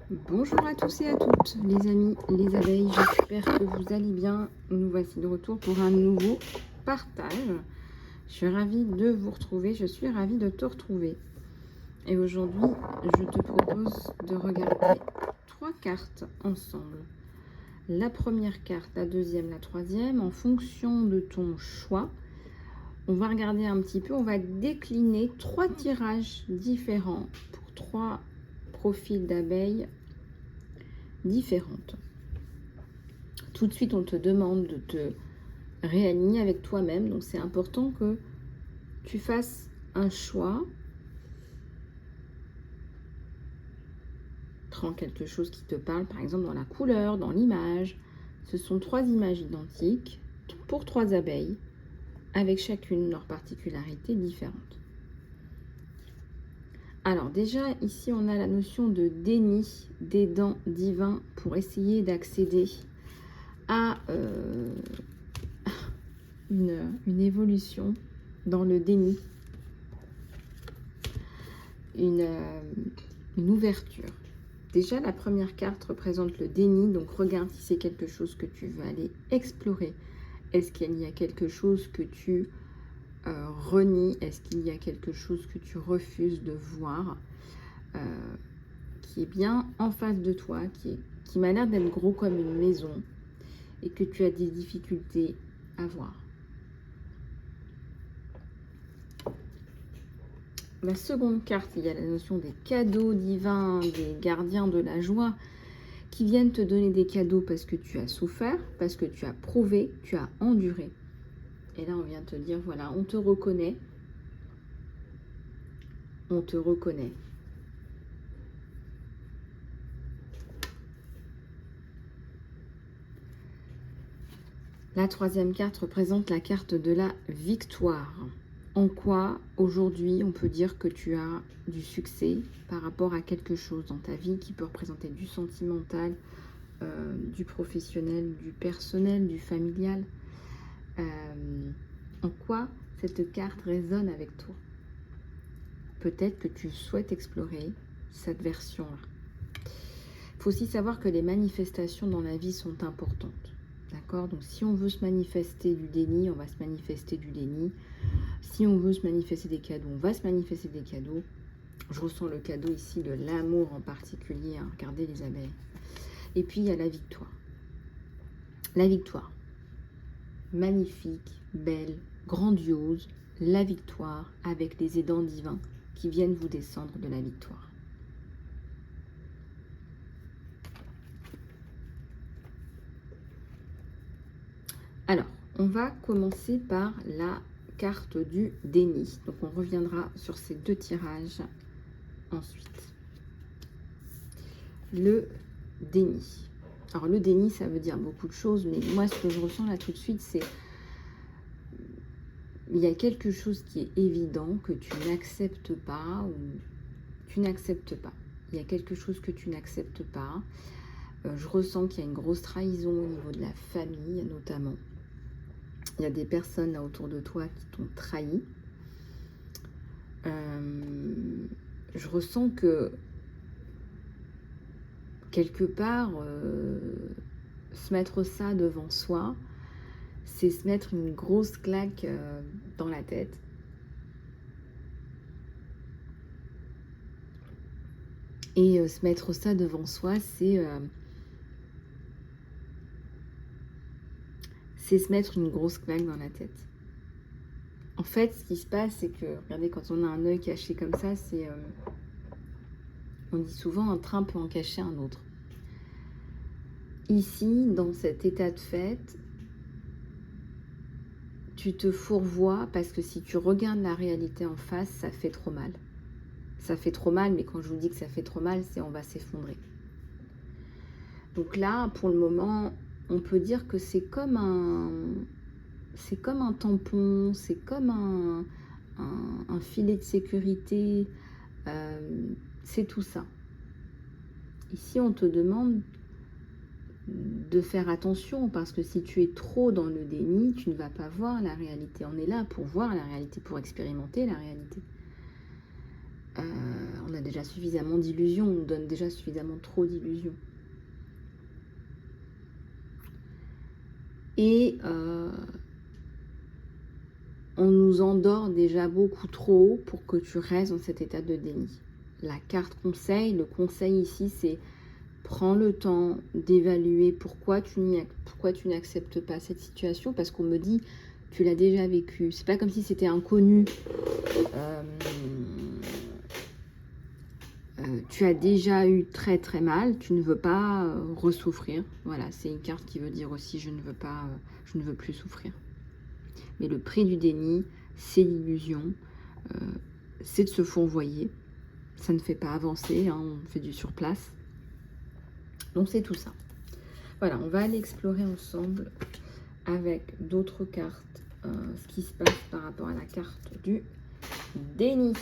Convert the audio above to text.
Bonjour à tous et à toutes, les amis, les abeilles, j'espère que vous allez bien. Nous voici de retour pour un nouveau partage. Je suis ravie de vous retrouver, je suis ravie de te retrouver. Et aujourd'hui, je te propose de regarder 3 cartes ensemble. La première carte, la deuxième, la troisième, en fonction de ton choix. On va regarder un petit peu, on va décliner 3 tirages différents pour 3 profils d'abeilles différentes. Tout de suite, on te demande de te réaligner avec toi-même. Donc, c'est important que tu fasses un choix. Prends quelque chose qui te parle, par exemple dans la couleur, dans l'image. Ce sont 3 images identiques pour 3 abeilles, avec chacune leur particularité différente. Alors déjà, ici, on a la notion de déni d'aidant divin pour essayer d'accéder à une évolution dans le déni, une ouverture. Déjà, la première carte représente le déni, donc regarde si c'est quelque chose que tu veux aller explorer. Est-ce qu'il y a quelque chose que tu renies? Est-ce qu'il y a quelque chose que tu refuses de voir, qui est bien en face de toi, qui m'a l'air d'être gros comme une maison et que tu as des difficultés à voir? La seconde carte, il y a la notion des cadeaux divins, des gardiens de la joie, qui viennent te donner des cadeaux parce que tu as souffert, parce que tu as prouvé, tu as enduré. Et là, on vient te dire, voilà, on te reconnaît. On te reconnaît. La troisième carte représente la carte de la victoire. En quoi, aujourd'hui, on peut dire que tu as du succès par rapport à quelque chose dans ta vie qui peut représenter du sentimental, du professionnel, du personnel, du familial. En quoi cette carte résonne avec toi? Peut-être que tu souhaites explorer cette version-là. Il faut aussi savoir que les manifestations dans la vie sont importantes. D'accord? Donc si on veut se manifester du déni, on va se manifester du déni. Si on veut se manifester des cadeaux, on va se manifester des cadeaux. Je ressens le cadeau ici de l'amour en particulier. Hein. Regardez les abeilles. Et puis il y a la victoire. La victoire. Magnifique, belle, grandiose. La victoire avec les aidants divins qui viennent vous descendre de la victoire. Alors, on va commencer par la carte du déni. Donc, on reviendra sur ces 2 tirages ensuite. Le déni. Alors, le déni, ça veut dire beaucoup de choses, mais moi, ce que je ressens là tout de suite, c'est il y a quelque chose qui est évident que tu n'acceptes pas ou tu n'acceptes pas. Il y a quelque chose que tu n'acceptes pas. Je ressens qu'il y a une grosse trahison au niveau de la famille, notamment. Il y a des personnes là autour de toi qui t'ont trahi. Je ressens que quelque part, se mettre ça devant soi, c'est se mettre une grosse claque dans la tête. Et se mettre ça devant soi, c'est se mettre une grosse claque dans la tête. En fait, ce qui se passe, c'est que, regardez, quand on a un œil caché comme ça, c'est... on dit souvent, un train peut en cacher un autre. Ici, dans cet état de fait, tu te fourvoies parce que si tu regardes la réalité en face, ça fait trop mal. Ça fait trop mal, mais quand je vous dis que ça fait trop mal, c'est on va s'effondrer. Donc là, pour le moment, on peut dire que c'est comme un tampon, c'est comme un filet de sécurité, c'est tout ça. Ici, on te demande de faire attention parce que si tu es trop dans le déni, tu ne vas pas voir la réalité. On est là pour voir la réalité, pour expérimenter la réalité. On a déjà suffisamment d'illusions, on nous donne déjà suffisamment trop d'illusions. Et on nous endort déjà beaucoup trop pour que tu restes dans cet état de déni. La carte conseil, le conseil ici, c'est prends le temps d'évaluer pourquoi tu n'acceptes pas cette situation, parce qu'on me dit tu l'as déjà vécu. C'est pas comme si c'était inconnu. Tu as déjà eu très très mal, tu ne veux pas ressouffrir. Voilà, c'est une carte qui veut dire aussi je ne veux plus souffrir. Mais le prix du déni, c'est l'illusion, c'est de se fourvoyer. Ça ne fait pas avancer, hein, on fait du surplace. Donc c'est tout ça. Voilà, on va aller explorer ensemble avec d'autres cartes ce qui se passe par rapport à la carte du déni.